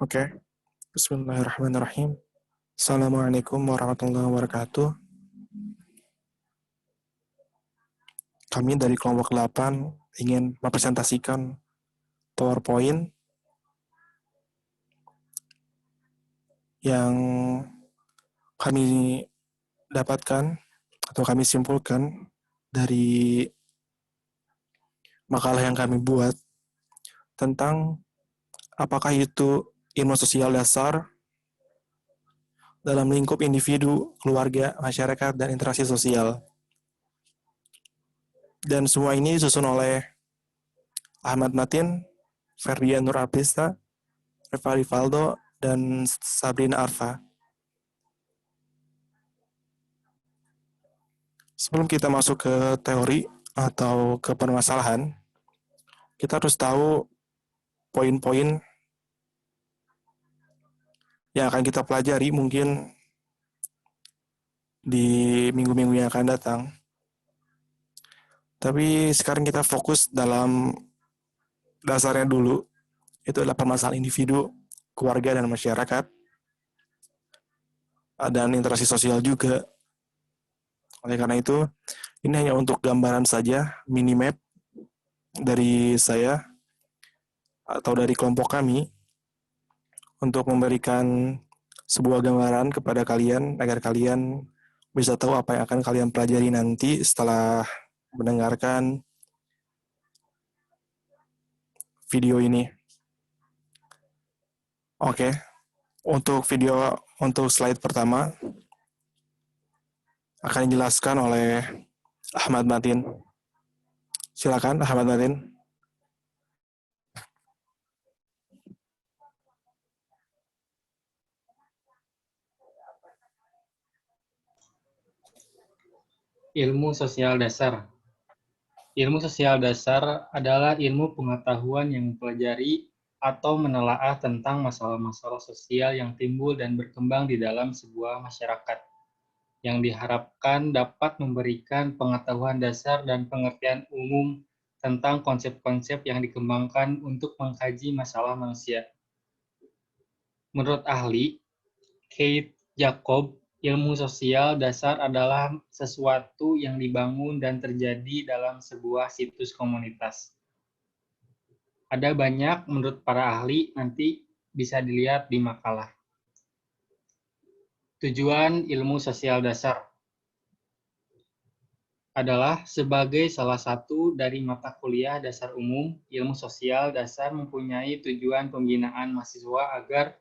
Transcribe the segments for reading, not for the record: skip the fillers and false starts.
Oke, Bismillahirrahmanirrahim. Assalamualaikum warahmatullahi wabarakatuh. Kami dari kelompok 8 ingin mempresentasikan PowerPoint yang kami dapatkan atau kami simpulkan dari makalah yang kami buat tentang apakah itu ilmu sosial dasar dalam lingkup individu, keluarga, masyarakat, dan interaksi sosial. Dan semua ini disusun oleh Ahmad Matin, Ferdian Nur Artista, Reva Rivaldo, dan Sabrina Arfa. Sebelum kita masuk ke teori atau ke permasalahan, kita harus tahu poin-poin yang akan kita pelajari mungkin di minggu-minggu yang akan datang. Tapi sekarang kita fokus dalam dasarnya dulu, itu adalah permasalahan individu, keluarga, dan masyarakat, dan interaksi sosial juga. Oleh karena itu, ini hanya untuk gambaran saja, minimap dari saya atau dari kelompok kami untuk memberikan sebuah gambaran kepada kalian agar kalian bisa tahu apa yang akan kalian pelajari nanti setelah mendengarkan video ini. Oke, untuk slide pertama akan dijelaskan oleh Ahmad Matin. Silakan Ahmad Matin. Ilmu sosial dasar. Ilmu sosial dasar adalah ilmu pengetahuan yang mempelajari atau menelaah tentang masalah-masalah sosial yang timbul dan berkembang di dalam sebuah masyarakat, yang diharapkan dapat memberikan pengetahuan dasar dan pengertian umum tentang konsep-konsep yang dikembangkan untuk mengkaji masalah manusia. Menurut ahli, Kate Jacob, ilmu sosial dasar adalah sesuatu yang dibangun dan terjadi dalam sebuah situs komunitas. Ada banyak menurut para ahli, nanti bisa dilihat di makalah. Tujuan ilmu sosial dasar adalah sebagai salah satu dari mata kuliah dasar umum, ilmu sosial dasar mempunyai tujuan pembinaan mahasiswa agar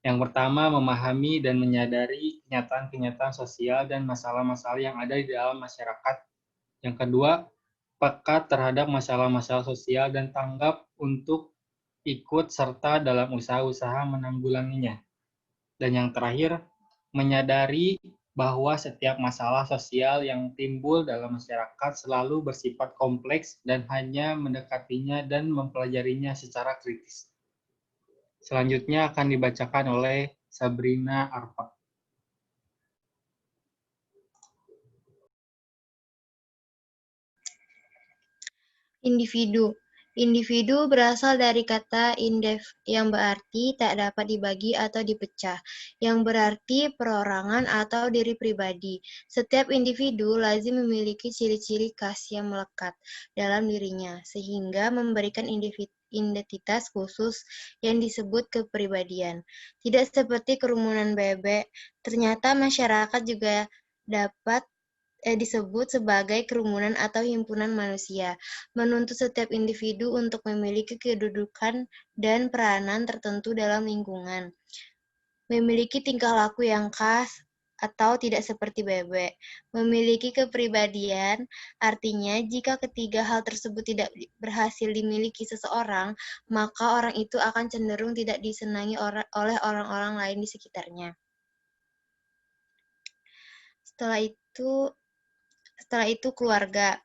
yang pertama, memahami dan menyadari kenyataan-kenyataan sosial dan masalah-masalah yang ada di dalam masyarakat. Yang kedua, peka terhadap masalah-masalah sosial dan tanggap untuk ikut serta dalam usaha-usaha menanggulanginya. Dan yang terakhir, menyadari bahwa setiap masalah sosial yang timbul dalam masyarakat selalu bersifat kompleks dan hanya mendekatinya dan mempelajarinya secara kritis. Selanjutnya akan dibacakan oleh Sabrina Arfa. Individu. Individu berasal dari kata indef yang berarti tak dapat dibagi atau dipecah, yang berarti perorangan atau diri pribadi. Setiap individu lazim memiliki ciri-ciri khas yang melekat dalam dirinya, sehingga memberikan identitas khusus yang disebut kepribadian. Tidak seperti kerumunan bebek, ternyata masyarakat juga dapat disebut sebagai kerumunan atau himpunan manusia, menuntut setiap individu untuk memiliki kedudukan dan peranan tertentu dalam lingkungan, memiliki tingkah laku yang khas atau tidak seperti bebek, memiliki kepribadian, artinya jika ketiga hal tersebut tidak berhasil dimiliki seseorang, maka orang itu akan cenderung tidak disenangi oleh orang-orang lain di sekitarnya. Setelah itu keluarga.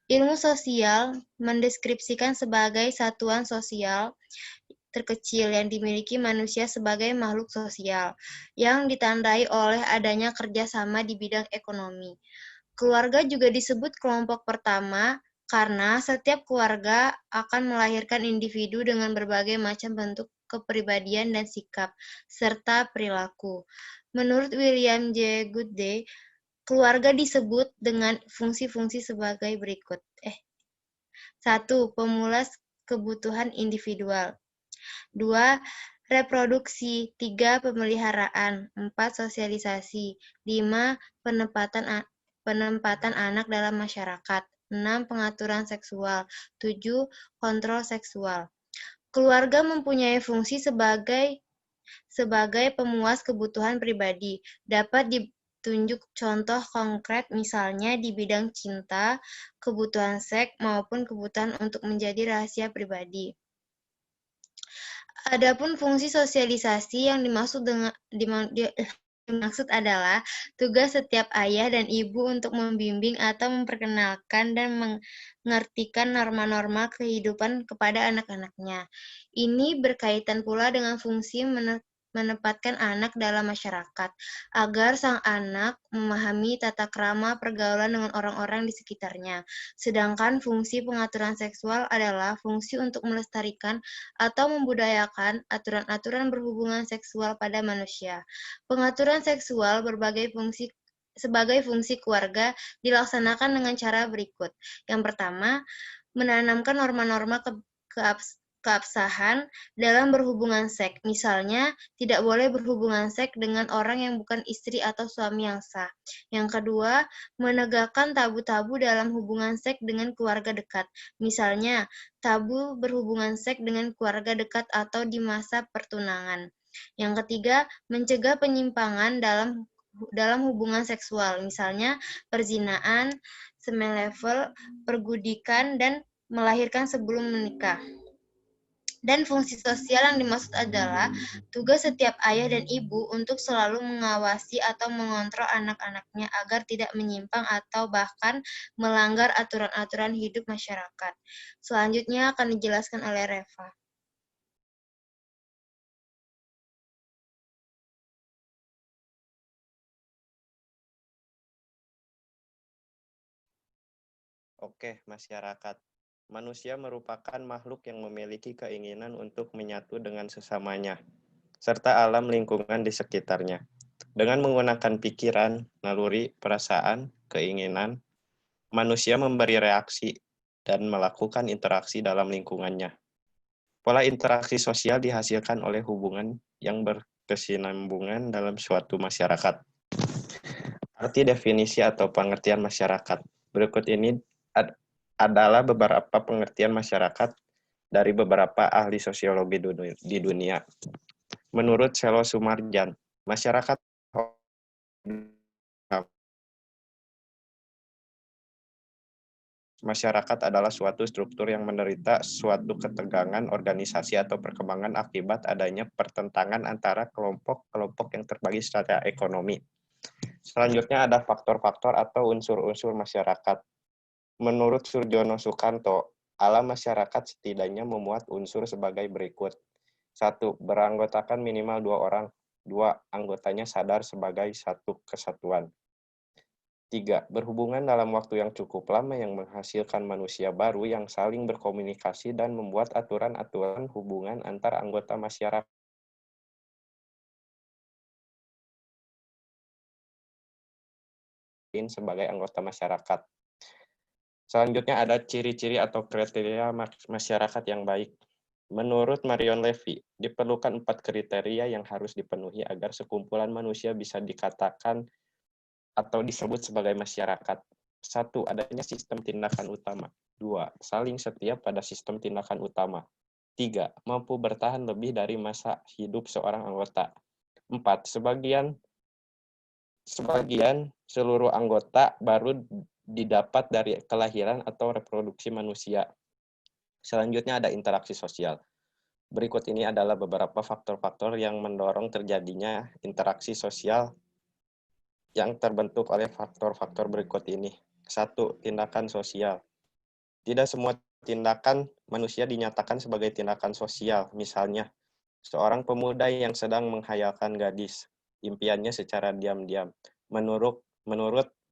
Ilmu sosial mendeskripsikan sebagai satuan sosial terkecil yang dimiliki manusia sebagai makhluk sosial, yang ditandai oleh adanya kerjasama di bidang ekonomi. Keluarga juga disebut kelompok pertama karena setiap keluarga akan melahirkan individu dengan berbagai macam bentuk kepribadian dan sikap, serta perilaku. Menurut William J. Goode, keluarga disebut dengan fungsi-fungsi sebagai berikut. 1. Pemulas kebutuhan individual. 2. Reproduksi. 3. Pemeliharaan. 4. Sosialisasi. 5. Penempatan anak dalam masyarakat. 6. Pengaturan seksual. 7. Kontrol seksual. Keluarga mempunyai fungsi sebagai pemuas kebutuhan pribadi. Dapat ditunjuk contoh konkret misalnya di bidang cinta, kebutuhan seks, maupun kebutuhan untuk menjadi rahasia pribadi. Adapun fungsi sosialisasi yang dimaksud adalah tugas setiap ayah dan ibu untuk membimbing atau memperkenalkan dan mengertikan norma-norma kehidupan kepada anak-anaknya. Ini berkaitan pula dengan fungsi menempatkan anak dalam masyarakat, agar sang anak memahami tata krama pergaulan dengan orang-orang di sekitarnya. Sedangkan fungsi pengaturan seksual adalah fungsi untuk melestarikan atau membudayakan aturan-aturan berhubungan seksual pada manusia. Pengaturan seksual sebagai fungsi keluarga dilaksanakan dengan cara berikut. Yang pertama, menanamkan norma-norma keabsahan dalam berhubungan seks. Misalnya, tidak boleh berhubungan seks dengan orang yang bukan istri atau suami yang sah. Yang kedua, menegakkan tabu-tabu dalam hubungan seks dengan keluarga dekat. Misalnya, tabu berhubungan seks dengan keluarga dekat atau di masa pertunangan. Yang ketiga, mencegah penyimpangan dalam hubungan seksual, misalnya perzinaan, semen level, pergudikan, dan melahirkan sebelum menikah. Dan fungsi sosial yang dimaksud adalah tugas setiap ayah dan ibu untuk selalu mengawasi atau mengontrol anak-anaknya agar tidak menyimpang atau bahkan melanggar aturan-aturan hidup masyarakat. Selanjutnya akan dijelaskan oleh Reva. Oke, masyarakat. Manusia merupakan makhluk yang memiliki keinginan untuk menyatu dengan sesamanya, serta alam lingkungan di sekitarnya. Dengan menggunakan pikiran, naluri, perasaan, keinginan, manusia memberi reaksi dan melakukan interaksi dalam lingkungannya. Pola interaksi sosial dihasilkan oleh hubungan yang berkesinambungan dalam suatu masyarakat. Arti definisi atau pengertian masyarakat. Berikut ini adalah beberapa pengertian masyarakat dari beberapa ahli sosiologi di dunia. Menurut Selo Sumarjan, masyarakat adalah suatu struktur yang menderita suatu ketegangan organisasi atau perkembangan akibat adanya pertentangan antara kelompok-kelompok yang terbagi secara ekonomi. Selanjutnya ada faktor-faktor atau unsur-unsur masyarakat. Menurut Surjono Sukanto, alam masyarakat setidaknya memuat unsur sebagai berikut. 1. Beranggotakan minimal 2 orang. 2. Anggotanya sadar sebagai satu kesatuan. 3. Berhubungan dalam waktu yang cukup lama yang menghasilkan manusia baru yang saling berkomunikasi dan membuat aturan-aturan hubungan antar anggota masyarakat. Sebagai anggota masyarakat. Selanjutnya ada ciri-ciri atau kriteria masyarakat yang baik. Menurut Marion Levy, diperlukan 4 kriteria yang harus dipenuhi agar sekumpulan manusia bisa dikatakan atau disebut sebagai masyarakat. 1. Adanya sistem tindakan utama. 2. Saling setia pada sistem tindakan utama. 3. Mampu bertahan lebih dari masa hidup seorang anggota. 4. Sebagian seluruh anggota baru didapat dari kelahiran atau reproduksi manusia. Selanjutnya ada interaksi sosial. Berikut ini adalah beberapa faktor-faktor yang mendorong terjadinya interaksi sosial yang terbentuk oleh faktor-faktor berikut ini. 1. Tindakan sosial. Tidak semua tindakan manusia dinyatakan sebagai tindakan sosial. Misalnya, seorang pemuda yang sedang menghayalkan gadis, impiannya secara diam-diam. Menurut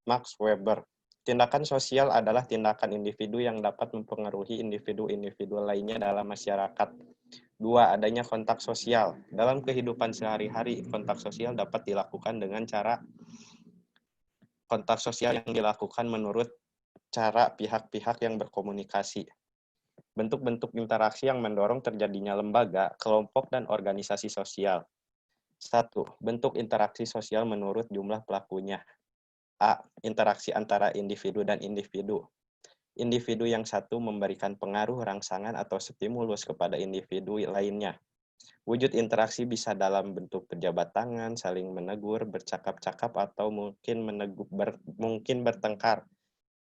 Max Weber, Tindakan sosial adalah tindakan individu yang dapat mempengaruhi individu-individu lainnya dalam masyarakat. 2. Adanya kontak sosial. Dalam kehidupan sehari-hari, kontak sosial dapat dilakukan dengan cara kontak sosial yang dilakukan menurut cara pihak-pihak yang berkomunikasi. Bentuk-bentuk interaksi yang mendorong terjadinya lembaga, kelompok, dan organisasi sosial. 1. Bentuk interaksi sosial menurut jumlah pelakunya. A. Interaksi antara individu dan individu. Individu yang satu memberikan pengaruh, rangsangan, atau stimulus kepada individu lainnya. Wujud interaksi bisa dalam bentuk pejabat tangan, saling menegur, bercakap-cakap, atau mungkin bertengkar.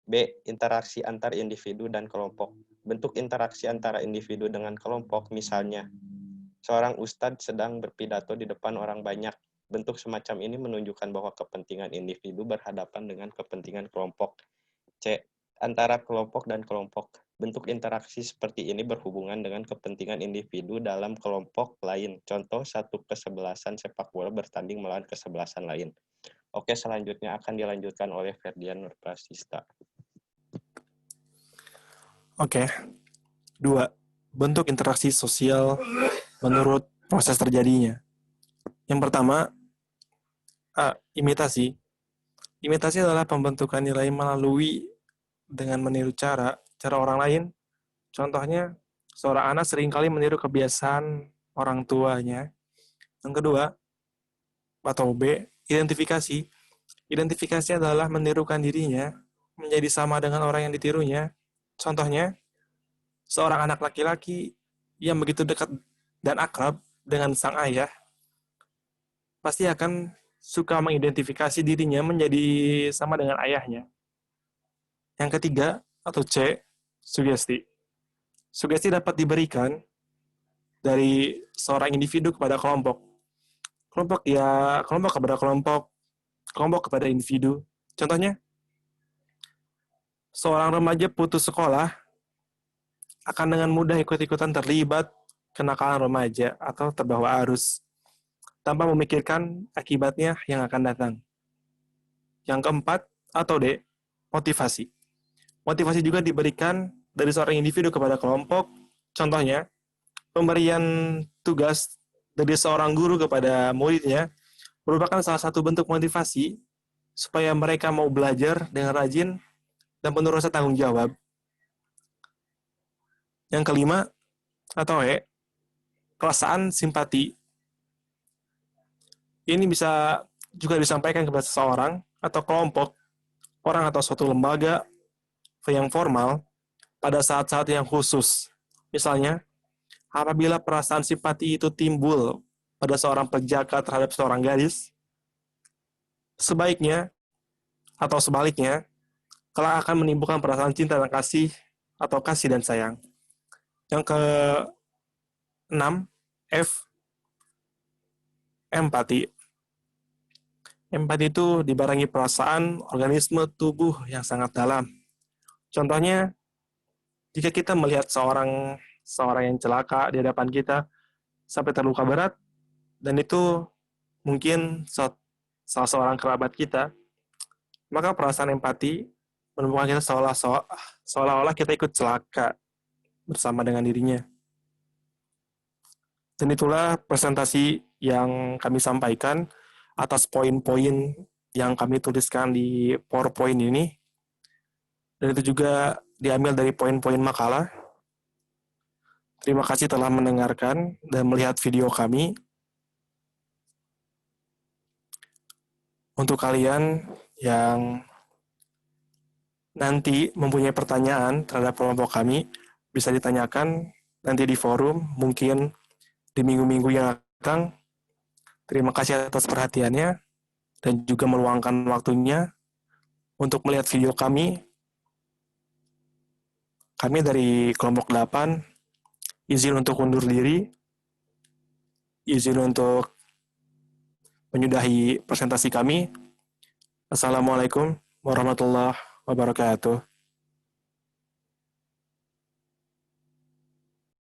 B. Interaksi antar individu dan kelompok. Bentuk interaksi antara individu dengan kelompok, misalnya, seorang ustadz sedang berpidato di depan orang banyak. Bentuk semacam ini menunjukkan bahwa kepentingan individu berhadapan dengan kepentingan kelompok. C. Antara kelompok dan kelompok. Bentuk interaksi seperti ini berhubungan dengan kepentingan individu dalam kelompok lain. Contoh, satu kesebelasan sepak bola bertanding melawan kesebelasan lain. Oke, selanjutnya akan dilanjutkan oleh Ferdian Nurprasista. Oke. 2. Bentuk interaksi sosial menurut proses terjadinya. Yang pertama, A. Imitasi. Imitasi adalah pembentukan nilai melalui dengan meniru cara orang lain. Contohnya, seorang anak seringkali meniru kebiasaan orang tuanya. Yang kedua, atau B, identifikasi. Identifikasi adalah menirukan dirinya menjadi sama dengan orang yang ditirunya. Contohnya, seorang anak laki-laki yang begitu dekat dan akrab dengan sang ayah pasti akan suka mengidentifikasi dirinya menjadi sama dengan ayahnya. Yang ketiga, atau C, sugesti. Sugesti dapat diberikan dari seorang individu kepada kelompok. Kelompok kepada kelompok, kelompok kepada individu. Contohnya, seorang remaja putus sekolah akan dengan mudah ikut-ikutan terlibat kenakalan remaja atau terbawa arus, tanpa memikirkan akibatnya yang akan datang. Yang keempat, atau D, motivasi. Motivasi juga diberikan dari seorang individu kepada kelompok. Contohnya, pemberian tugas dari seorang guru kepada muridnya merupakan salah satu bentuk motivasi supaya mereka mau belajar dengan rajin dan penuh rasa tanggung jawab. Yang kelima, atau E, perasaan simpati. Ini bisa juga disampaikan kepada seseorang atau kelompok, orang atau suatu lembaga yang formal pada saat-saat yang khusus. Misalnya, apabila perasaan simpati itu timbul pada seorang penjaga terhadap seorang gadis, sebaiknya atau sebaliknya, kelak akan menimbulkan perasaan cinta dan kasih atau kasih dan sayang. Yang ke-6, F, empati. Empati itu dibarengi perasaan organisme tubuh yang sangat dalam. Contohnya, jika kita melihat seorang yang celaka di hadapan kita sampai terluka berat, dan itu mungkin salah seorang kerabat kita, maka perasaan empati menemukan kita seolah-olah kita ikut celaka bersama dengan dirinya. Dan itulah presentasi yang kami sampaikan atas poin-poin yang kami tuliskan di PowerPoint ini. Dan itu juga diambil dari poin-poin makalah. Terima kasih telah mendengarkan dan melihat video kami. Untuk kalian yang nanti mempunyai pertanyaan terhadap kelompok kami, bisa ditanyakan nanti di forum, mungkin di minggu-minggu yang akan. Terima kasih atas perhatiannya dan juga meluangkan waktunya untuk melihat video kami. Kami dari kelompok 8, izin untuk undur diri, izin untuk menyudahi presentasi kami. Assalamualaikum warahmatullahi wabarakatuh.